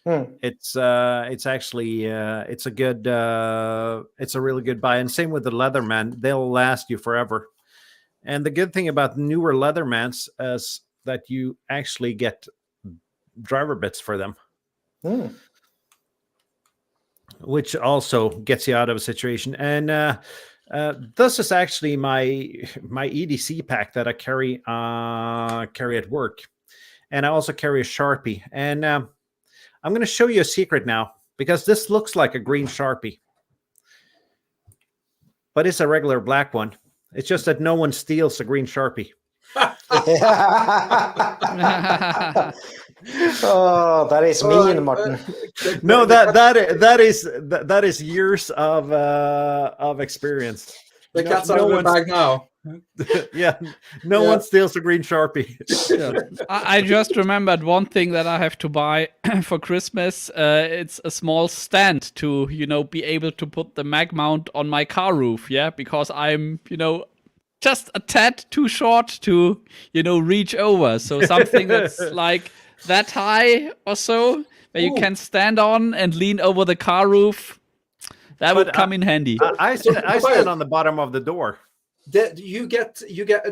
it's actually it's a really good buy, and same with the Leatherman. They'll last you forever. And the good thing about newer Leathermans is that you actually get driver bits for them, which also gets you out of a situation. And this is actually my EDC pack that I carry at work, and I also carry a Sharpie. And I'm going to show you a secret now, because this looks like a green Sharpie, but it's a regular black one. It's just that no one steals a green Sharpie. Oh, that is mean, Martin. No, that is years of experience. The cat's out of the bag now. No one steals a green Sharpie. I just remembered one thing that I have to buy for Christmas. It's a small stand to, be able to put the mag mount on my car roof. Yeah, because I'm, just a tad too short to, reach over. So something that's like that high or so, where you can stand on and lean over the car roof. That would come in handy. I stand on the bottom of the door. You get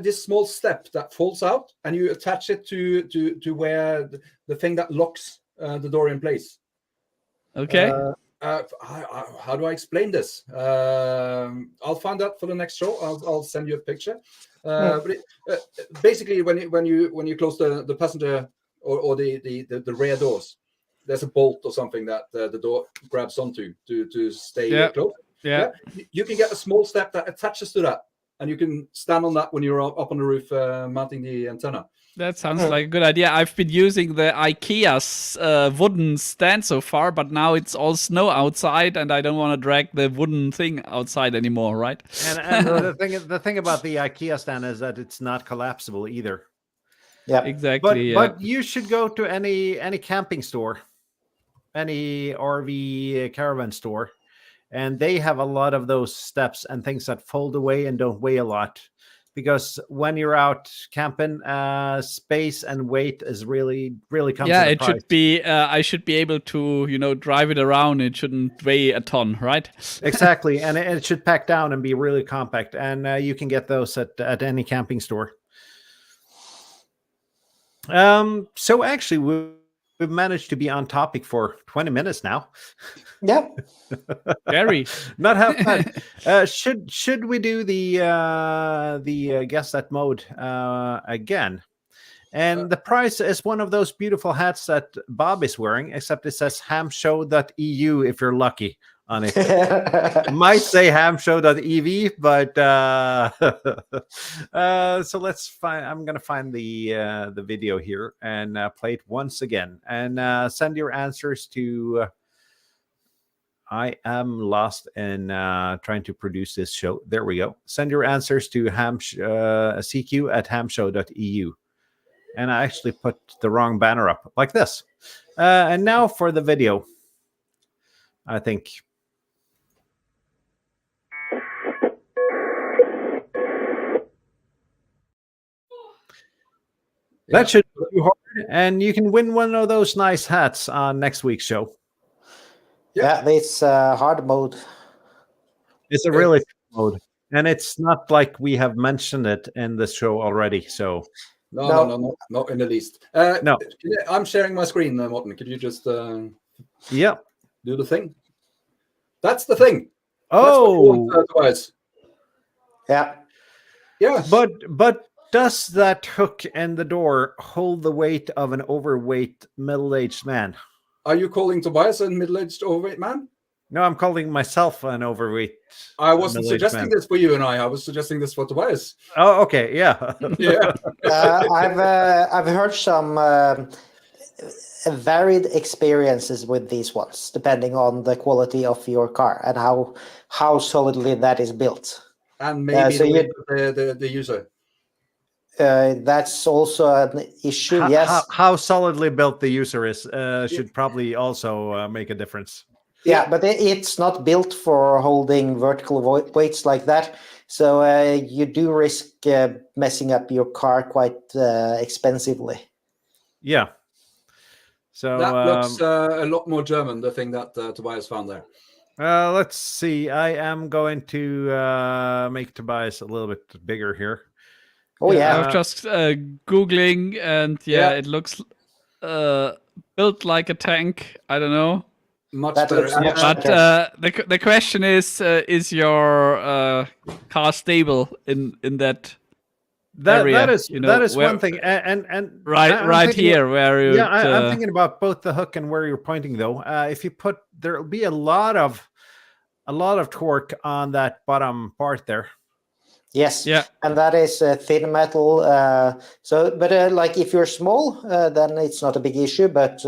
this small step that falls out, and you attach it to where the thing that locks the door in place. Okay. How do I explain this? I'll find out for the next show. I'll send you a picture. But basically, when you close the passenger or the rear doors, there's a bolt or something that the door grabs onto to stay closed. Yeah. You can get a small step that attaches to that, and you can stand on that when you're up on the roof mounting the antenna. That sounds like a good idea. I've been using the IKEA's wooden stand so far, but now it's all snow outside, and I don't want to drag the wooden thing outside anymore, right? And the thing about the IKEA stand is that it's not collapsible either. Yeah, exactly. But you should go to any camping store, any RV caravan store, and they have a lot of those steps and things that fold away and don't weigh a lot. Because when you're out camping, space and weight is really comes. Yeah, it should be. I should be able to, drive it around. It shouldn't weigh a ton, right? Exactly, and it should pack down and be really compact. And you can get those at any camping store. So actually, we've managed to be on topic for 20 minutes now. Yeah. Very. Not half bad. Should we do the guess that mode again? And the prize is one of those beautiful hats that Bob is wearing, except it says hamshow.eu if you're lucky on it. It might say hamshow.ev, but so let's find. I'm gonna find the video here and play it once again, and send your answers to. I am lost in trying to produce this show. There we go. Send your answers to cq@hamshow.eu. And I actually put the wrong banner up like this. And now for the video, I think. That should be hard. And you can win one of those nice hats on next week's show. Yeah, it's hard mode. It's a really mode, and it's not like we have mentioned it in the show already. So no, not in the least. No, I'm sharing my screen, Morten. Could you just do the thing? That's the thing. Oh, yeah. But does that hook in the door hold the weight of an overweight middle-aged man? Are you calling Tobias a middle-aged overweight man? No, I'm calling myself an overweight. I wasn't suggesting this for you and I was suggesting this for Tobias. Oh, okay, yeah. Yeah. I've heard some varied experiences with these ones, depending on the quality of your car and how solidly that is built. And maybe the user. That's also an issue. Yes. How solidly built the user is should probably also make a difference. Yeah, but it's not built for holding vertical weights like that. So you do risk messing up your car quite expensively. Yeah. So that looks a lot more German, the thing that Tobias found there. Let's see. I am going to make Tobias a little bit bigger here. Oh, yeah. I was just Googling, and it looks built like a tank. I don't know. Much better. But the question is your car stable in that area? That is one thing, and right here where you. Yeah, I'm thinking about both the hook and where you're pointing though. If you put, there'll be a lot of torque on that bottom part there. Yes, yeah, and that is thin metal. But like if you're small, then it's not a big issue. But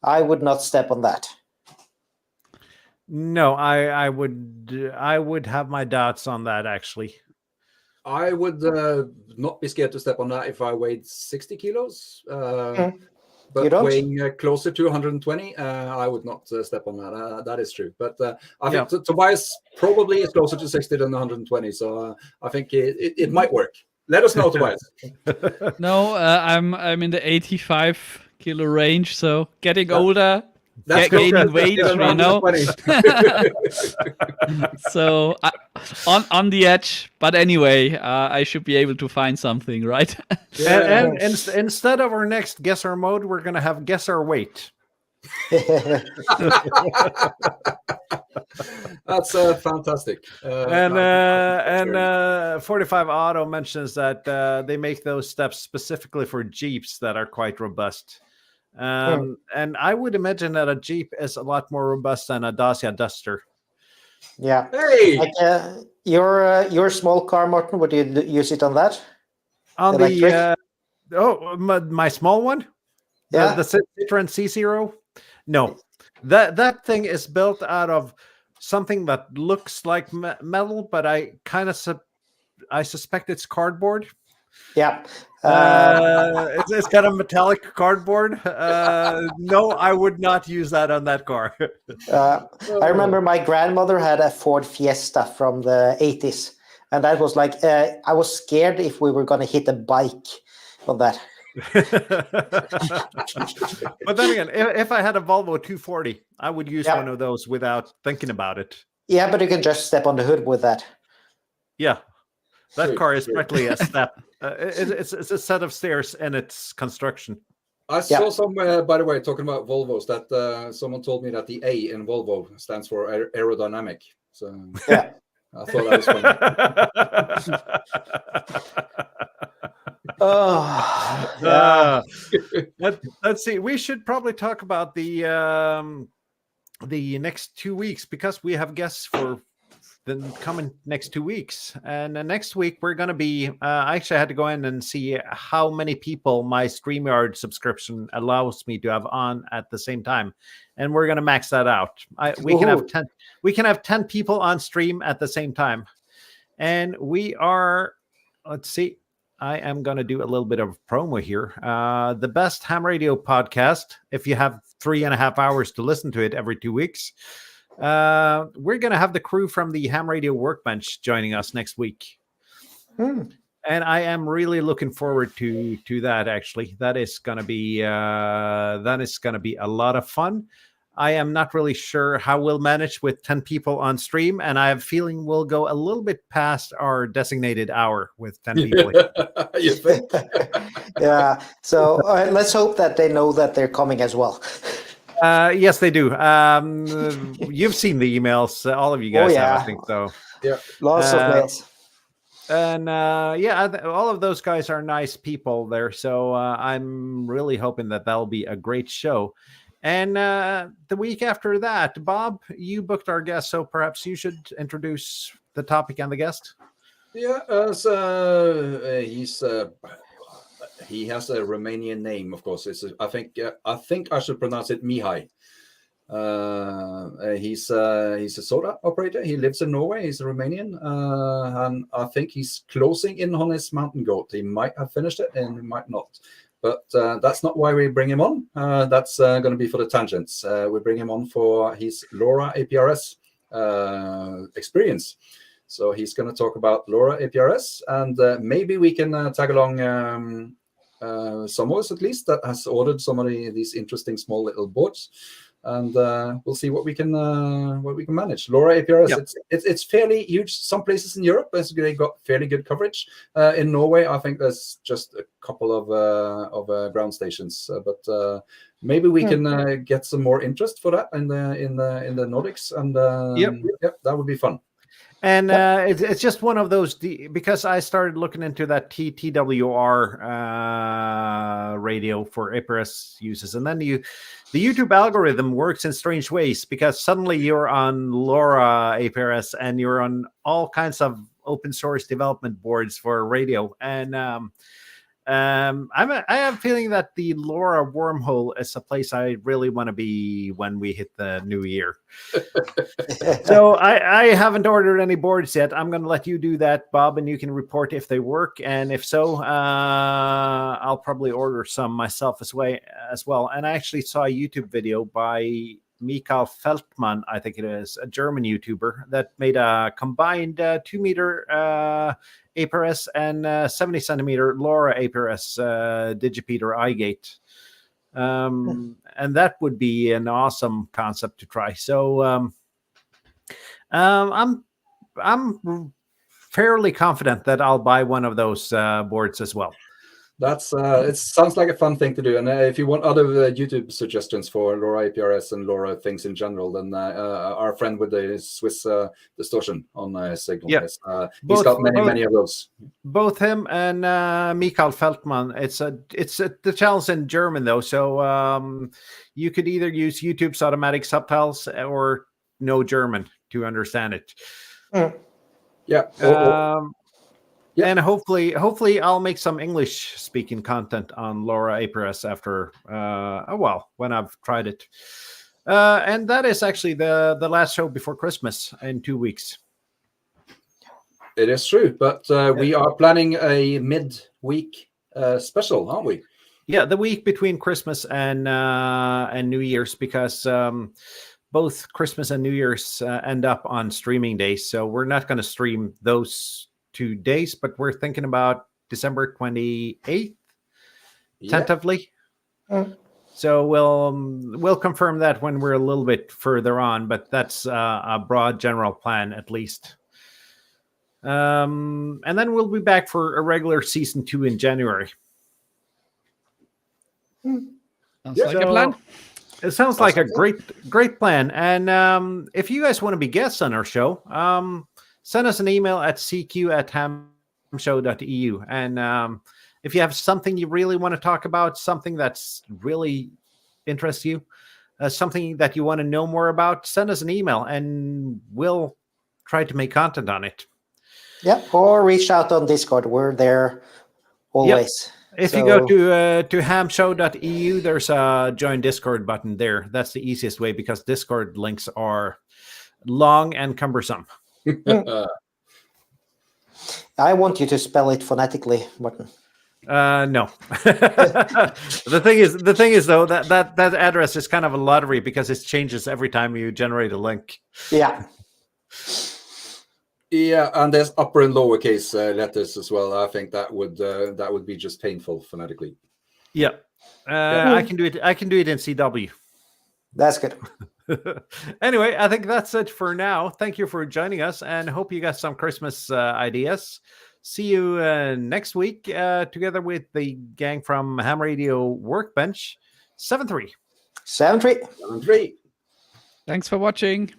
I would not step on that. No, I would have my doubts on that actually. I would not be scared to step on that if I weighed 60 kilos. You don't? weighing closer to 120, I would not step on that. That is true. But I think Tobias probably is closer to 60 than 120. So I think it might work. Let us know, Tobias. No, I'm in the 85 kilo range. So getting older, gaining weight, you know. So on the edge. But anyway, I should be able to find something, right? And instead of our next guess our mode, we're gonna have guess our weight. That's fantastic. 45 Auto mentions that they make those steps specifically for Jeeps that are quite robust. And I would imagine that a Jeep is a lot more robust than a Dacia Duster. Yeah. Hey, like, your small car, Martin, would you use it on that? On Electric? my small one, Yeah. the Citroen C0. No, that thing is built out of something that looks like metal, but I suspect it's cardboard. Yeah. It's got a metallic cardboard. No, I would not use that on that car. I remember my grandmother had a Ford Fiesta from the 80s. And that was like, I was scared if we were going to hit a bike on that. But then again, if I had a Volvo 240, I would use one of those without thinking about it. Yeah, but you can just step on the hood with that. Yeah, that car is practically a step. It's a set of stairs in its construction. I saw somewhere, by the way, talking about Volvos, that someone told me that the A in Volvo stands for aerodynamic. So yeah, I thought that was funny. Let's see. We should probably talk about the next 2 weeks, because we have guests for the coming next 2 weeks. And next week we're going to be, I actually had to go in and see how many people my StreamYard subscription allows me to have on at the same time. And we're going to max that out. We can have 10 people on stream at the same time. And we are, let's see, I am going to do a little bit of promo here. The best ham radio podcast, if you have 3.5 hours to listen to it every 2 weeks. We're going to have the crew from the Ham Radio Workbench joining us next week. And I am really looking forward to that. Actually, that is going to be a lot of fun. I am not really sure how we'll manage with 10 people on stream, and I have a feeling we'll go a little bit past our designated hour with 10 people. You think? Yeah. So let's hope that they know that they're coming as well. Yes, they do. You've seen the emails. All of you guys have, I think so. Yeah. Lots of mails. And all of those guys are nice people there. So I'm really hoping that that'll be a great show. And the week after that, Bob, you booked our guest, so perhaps you should introduce the topic and the guest. Yeah, he has a Romanian name, of course. I think I should pronounce it Mihai. He's a soda operator. He lives in Norway. He's a Romanian, and I think he's closing in on his mountain goat. He might have finished it, and he might not. But that's not why we bring him on. That's going to be for the tangents. We bring him on for his LoRa APRS experience. So he's going to talk about LoRa APRS, and maybe we can tag along some of us at least that has ordered some of these interesting small little boards, and we'll see what we can manage. LoRa APRS, yep. It's fairly huge. Some places in Europe, they got fairly good coverage. In Norway, I think there's just a couple of ground stations, but maybe we can get some more interest for that in the Nordics, and that would be fun. And it's just one of those, because I started looking into that TWR radio for APRS uses, and then the YouTube algorithm works in strange ways, because suddenly you're on LoRa APRS and you're on all kinds of open source development boards for radio, and I have a feeling that the LoRa wormhole is a place I really want to be when we hit the new year. So I haven't ordered any boards yet. I'm going to let you do that, Bob, and you can report if they work. And if so, I'll probably order some myself as well. And I actually saw a YouTube video by Mikael Feldman, I think it is, a German YouTuber that made a combined 2-meter APRS and 70 centimeter LoRa APRS Digipeater iGate. And that would be an awesome concept to try. So I'm fairly confident that I'll buy one of those boards as well. That's it sounds like a fun thing to do. And if you want other YouTube suggestions for LoRa APRS and LoRa things in general, then our friend with the Swiss distortion on Signal, he's got many of those. Both him and Mikael Feldman. It's the channel's in German though, so you could either use YouTube's automatic subtitles or no German to understand it. Yeah. And hopefully I'll make some English speaking content on LoRa APRS after a while when I've tried it. And that is actually the last show before Christmas in 2 weeks. It is true, but we are planning a mid-week special, aren't we? Yeah, the week between Christmas and New Year's, because both Christmas and New Year's end up on streaming days. So we're not going to stream those 2 days, but we're thinking about December 28th, tentatively. So we'll confirm that when we're a little bit further on, but that's a broad general plan at least. And then we'll be back for a regular season 2 in January. Sounds like a plan. It sounds like a great plan. And if you guys want to be guests on our show, send us an email at cq@hamshow.eu. And if you have something you really want to talk about, something that's really interests you, something that you want to know more about, send us an email and we'll try to make content on it. Yeah, or reach out on Discord. We're there always. Yep. If you go to hamshow.eu, there's a join Discord button there. That's the easiest way because Discord links are long and cumbersome. I want you to spell it phonetically, Martin. No. The thing is though that address is kind of a lottery because it changes every time you generate a link. Yeah. Yeah, and there's upper and lowercase letters as well. I think that would be just painful phonetically. Yeah. I can do it. I can do it in CW. That's good. Anyway, I think that's it for now. Thank you for joining us and hope you got some Christmas ideas. See you next week together with the gang from Ham Radio Workbench. 7-3. 7-3. 7-3. Thanks for watching.